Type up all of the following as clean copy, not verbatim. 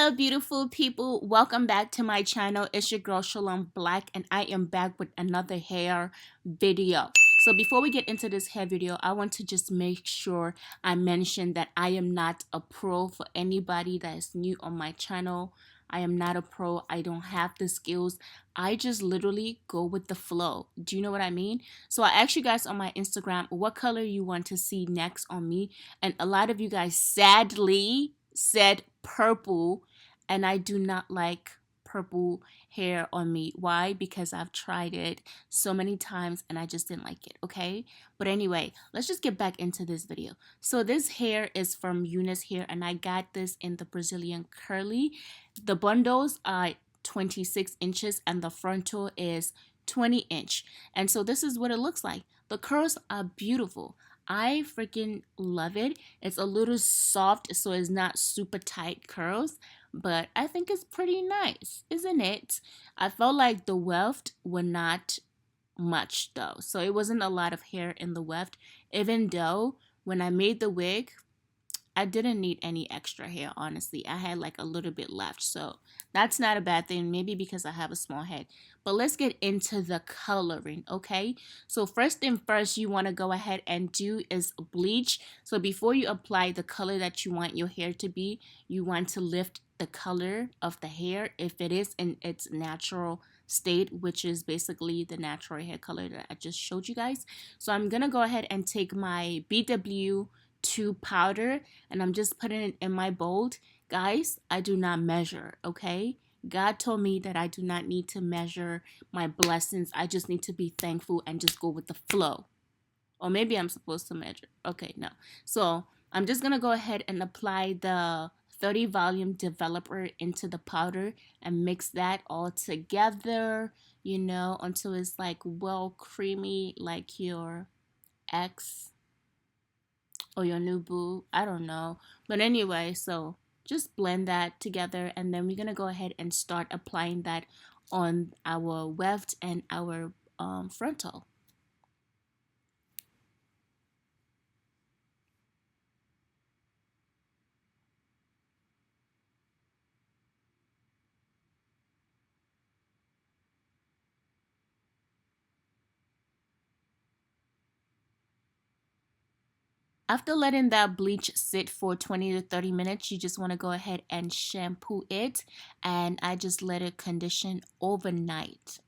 Hello beautiful people, welcome back to my channel. It's your girl Shalom Blac and I am back with another hair video. So before we get into this hair video, I want to just make sure I mention that I am not a pro. For anybody that is new on my channel, I am not a pro. I don't have the skills. I just literally go with the flow. Do you know what I mean? So I asked you guys on my Instagram what color you want to see next on me, and a lot of you guys sadly said purple, and I do not like purple hair on me. Why? Because I've tried it so many times and I just didn't like it. Okay, but anyway, let's just get back into this video. So this hair is from Unice hair and I got this in the Brazilian curly. The bundles are 26 inches and the frontal is 20-inch, and so this is what it looks like. The curls are beautiful. I freaking love it. It's a little soft, so it's not super tight curls, but I think it's pretty nice, isn't it? I felt like the weft were not much though, so it wasn't a lot of hair in the weft, even though when I made the wig, I didn't need any extra hair, honestly. I had like a little bit left, so that's not a bad thing, maybe because I have a small head. But let's get into the coloring, okay? So first thing first you want to go ahead and do is bleach. So before you apply the color that you want your hair to be, you want to lift the color of the hair if it is in its natural state, which is basically the natural hair color that I just showed you guys. So I'm gonna go ahead and take my BW2 powder and I'm just putting it in my bowl. Guys, I do not measure, okay? God told me that I do not need to measure my blessings. I just need to be thankful and just go with the flow. Or maybe I'm supposed to measure. Okay, no. So I'm just gonna go ahead and apply the 30 volume developer into the powder and mix that all together, you know, until it's like well creamy, like your ex or your new boo. I don't know. But anyway, so just blend that together and then we're going to go ahead and start applying that on our weft and our frontal. After letting that bleach sit for 20 to 30 minutes, you just want to go ahead and shampoo it, and I just let it condition overnight.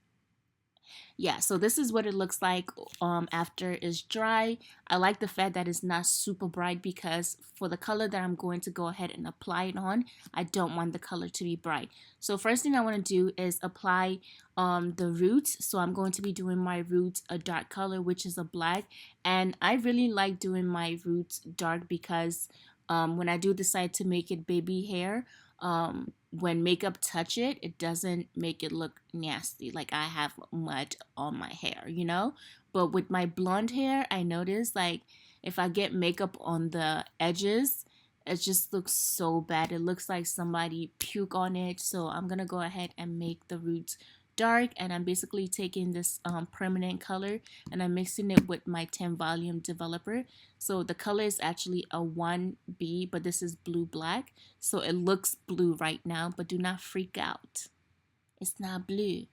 Yeah, so this is what it looks like after it's dry. I like the fact that it's not super bright because for the color that I'm going to go ahead and apply it on, I don't want the color to be bright. So first thing I want to do is apply the roots. So I'm going to be doing my roots a dark color, which is a black, and I really like doing my roots dark because when I do decide to make it baby hair, when makeup touch it, it doesn't make it look nasty like I have mud on my hair, you know. But with my blonde hair, I notice like if I get makeup on the edges, it just looks so bad. It looks like somebody puke on it. So I'm gonna go ahead and make the roots dark, and I'm basically taking this permanent color and I'm mixing it with my 10 volume developer. So the color is actually a 1B, but this is blue black, so it looks blue right now, but do not freak out. It's not blue,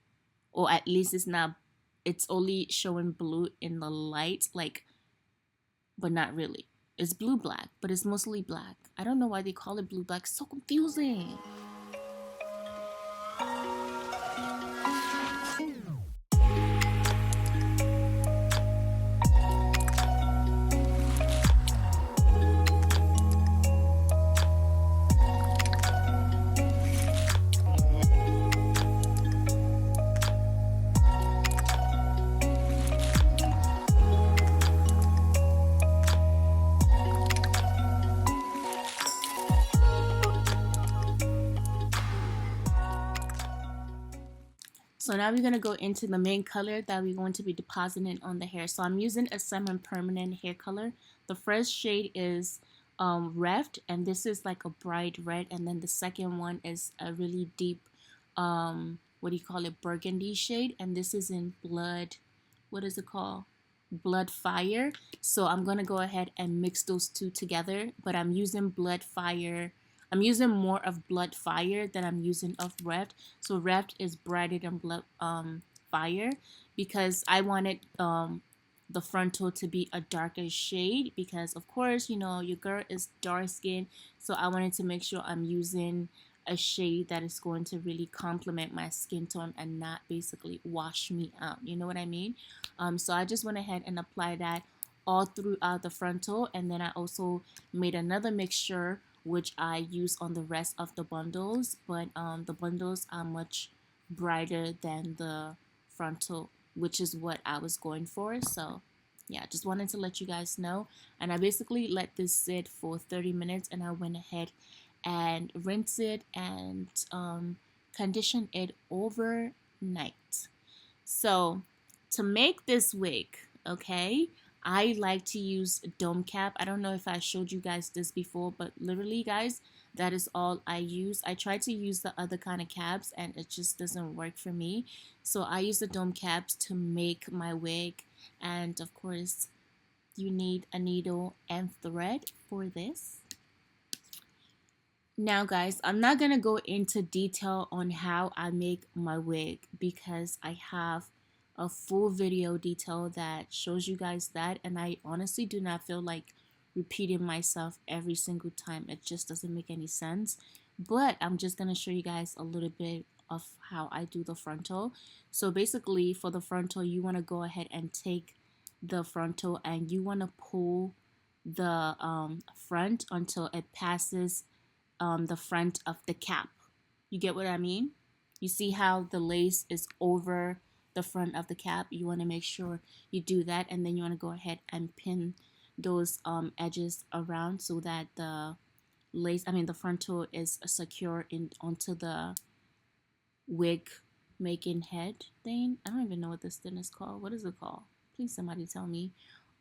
or at least it's not, it's only showing blue in the light, like, but not really. It's blue black, but it's mostly black. I don't know why they call it blue black. It's so confusing. So now we're going to go into the main color that we're going to be depositing on the hair. So I'm using a semi-permanent hair color. The first shade is Reft, and this is like a bright red. And then the second one is a really deep, what do you call it, burgundy shade. And this is in Blood, what is it called? Blood Fire. So I'm going to go ahead and mix those two together. But I'm using Blood Fire I'm using more of blood fire than I'm using of reft. So reft is brighter than blood fire, because I wanted the frontal to be a darker shade, because of course, you know, your girl is dark skin, so I wanted to make sure I'm using a shade that is going to really complement my skin tone and not basically wash me out, you know what I mean? So I just went ahead and applied that all throughout the frontal, and then I also made another mixture which I use on the rest of the bundles, but the bundles are much brighter than the frontal, which is what I was going for. So yeah, just wanted to let you guys know. And I basically let this sit for 30 minutes, and I went ahead and rinse it and condition it overnight. So to make this wig, okay, I like to use dome cap. I don't know if I showed you guys this before, but literally, guys, that is all I use. I try to use the other kind of caps and it just doesn't work for me. So I use the dome caps to make my wig. And of course, you need a needle and thread for this. Now guys, I'm not gonna go into detail on how I make my wig because I have a full video detail that shows you guys that, and I honestly do not feel like repeating myself every single time. It just doesn't make any sense. But I'm just gonna show you guys a little bit of how I do the frontal. So basically for the frontal, you want to go ahead and take the frontal and you want to pull the front until it passes the front of the cap. You get what I mean? You see how the lace is over the front of the cap? You want to make sure you do that, and then you want to go ahead and pin those edges around so that the lace, the frontal is secure onto the wig making head thing. I don't even know what this thing is called. What is it called? Please somebody tell me.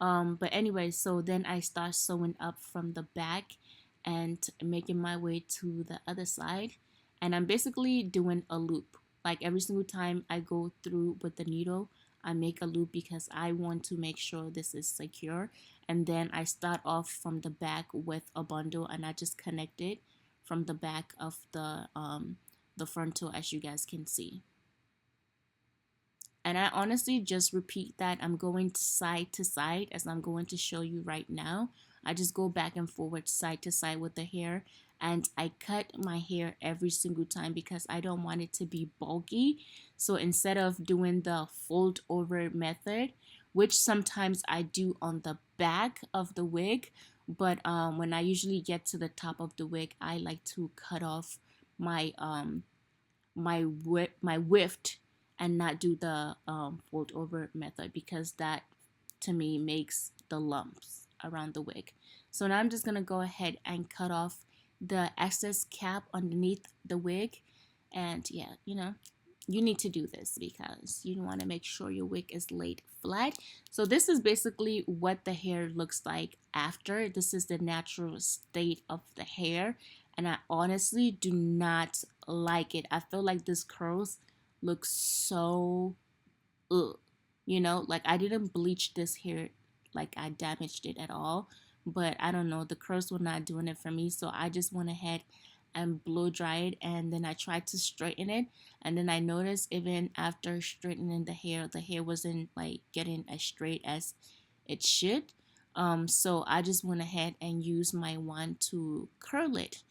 But anyway, so then I start sewing up from the back and making my way to the other side, and I'm basically doing a loop. Like every single time I go through with the needle, I make a loop because I want to make sure this is secure. And then I start off from the back with a bundle, and I just connect it from the back of the frontal, as you guys can see. And I honestly just repeat that. I'm going side to side as I'm going to show you right now. I just go back and forward, side to side with the hair, and I cut my hair every single time because I don't want it to be bulky. So instead of doing the fold over method, which sometimes I do on the back of the wig, but when I usually get to the top of the wig, I like to cut off my my wift and not do the fold over method, because that to me makes the lumps around the wig. So now I'm just gonna go ahead and cut off the excess cap underneath the wig. And yeah, you need to do this because you want to make sure your wig is laid flat. So this is basically what the hair looks like after. This is the natural state of the hair, and I honestly do not like it. I feel like this curls look so like I didn't bleach this hair, like I damaged it at all, but I don't know, the curls were not doing it for me. So I just went ahead and blow dry it, and then I tried to straighten it, and then I noticed even after straightening the hair wasn't like getting as straight as it should. So I just went ahead and used my wand to curl it.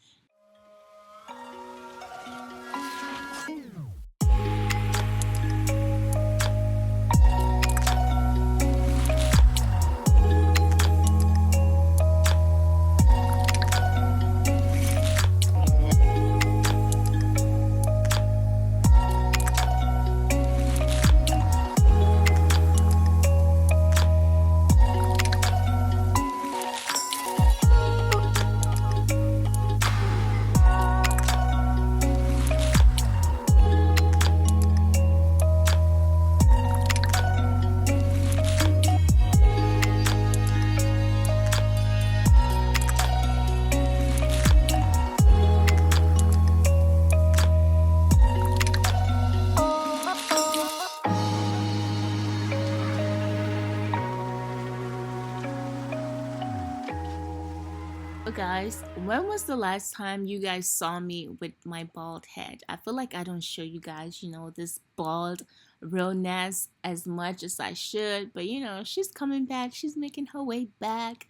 Guys, when was the last time you guys saw me with my bald head? I feel like I don't show you guys, this bald realness as much as I should. But she's coming back. She's making her way back.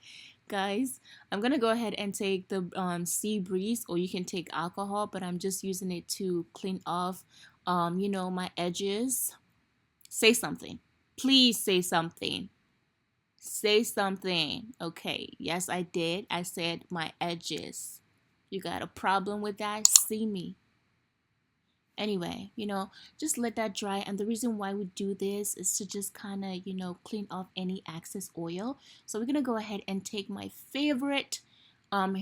Guys, I'm gonna go ahead and take the sea breeze, or you can take alcohol, but I'm just using it to clean off my edges. Say something. Please say something. Say something. Okay, yes, I did. I said my edges. You got a problem with that? See me. Anyway, just let that dry. And the reason why we do this is to just kind of, clean off any excess oil. So we're going to go ahead and take my favorite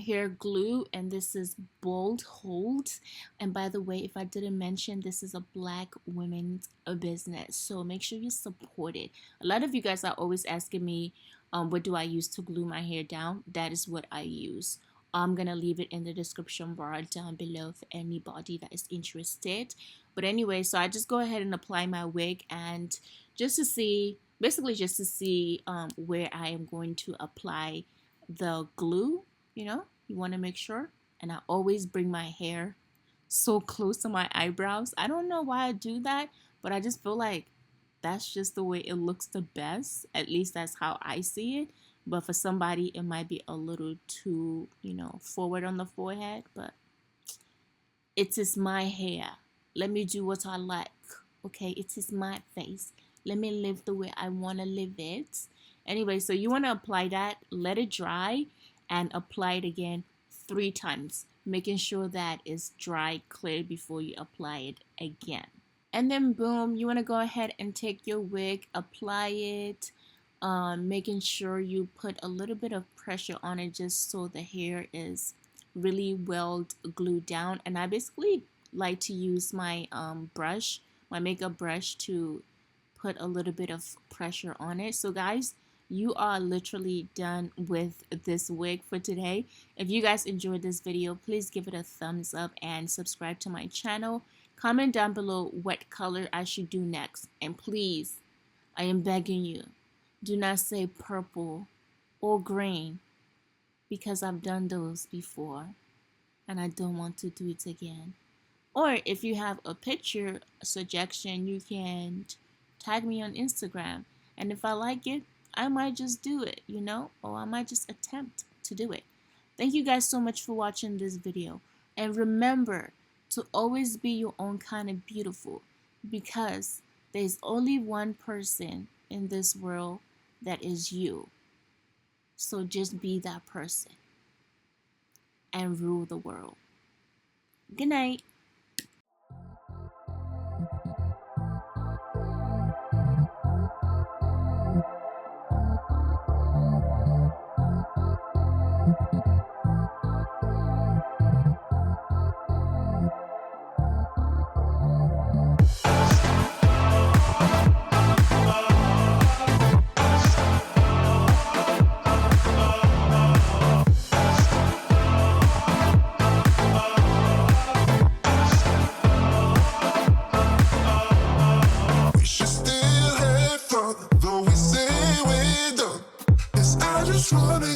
hair glue, and this is Bold Hold. And by the way, if I didn't mention, this is a Black women's business, so make sure you support it. A lot of you guys are always asking me what do I use to glue my hair down. That is what I use. I'm gonna leave it in the description bar down below for anybody that is interested. But anyway, so I just go ahead and apply my wig, and just to see, basically just to see where I am going to apply the glue. You want to make sure. And I always bring my hair so close to my eyebrows. I don't know why I do that, but I just feel like that's just the way it looks the best. At least that's how I see it. But for somebody, it might be a little too, forward on the forehead. But it is my hair. Let me do what I like. Okay, it is my face. Let me live the way I want to live it. Anyway, so you want to apply that, let it dry, and apply it again 3 times, making sure that it's dry, clear before you apply it again. And then boom, you want to go ahead and take your wig, apply it, making sure you put a little bit of pressure on it just so the hair is really well glued down. And I basically like to use my brush, my makeup brush, to put a little bit of pressure on it. So guys, you are literally done with this wig for today. If you guys enjoyed this video, please give it a thumbs up and subscribe to my channel. Comment down below what color I should do next. And please, I am begging you, do not say purple or green, because I've done those before and I don't want to do it again. Or if you have a picture suggestion, you can tag me on Instagram. And if I like it, I might just do it, or I might just attempt to do it. Thank you guys so much for watching this video. And remember to always be your own kind of beautiful, because there's only one person in this world that is you. So just be that person and rule the world. Good night.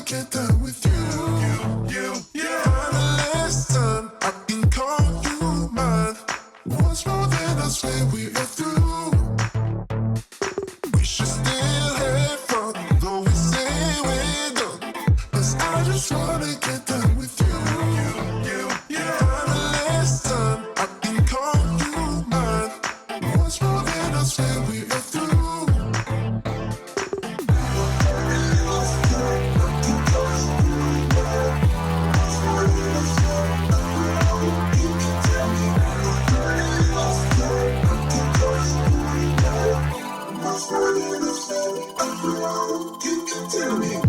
Get done with you. Final lesson, I can call you mine. Once more, then I swear we are through. We should still have fun, though we say we're done. 'Cause I just wanna get done with you. Final lesson, I can call you mine. Once more, then I swear we are through. You can tell me.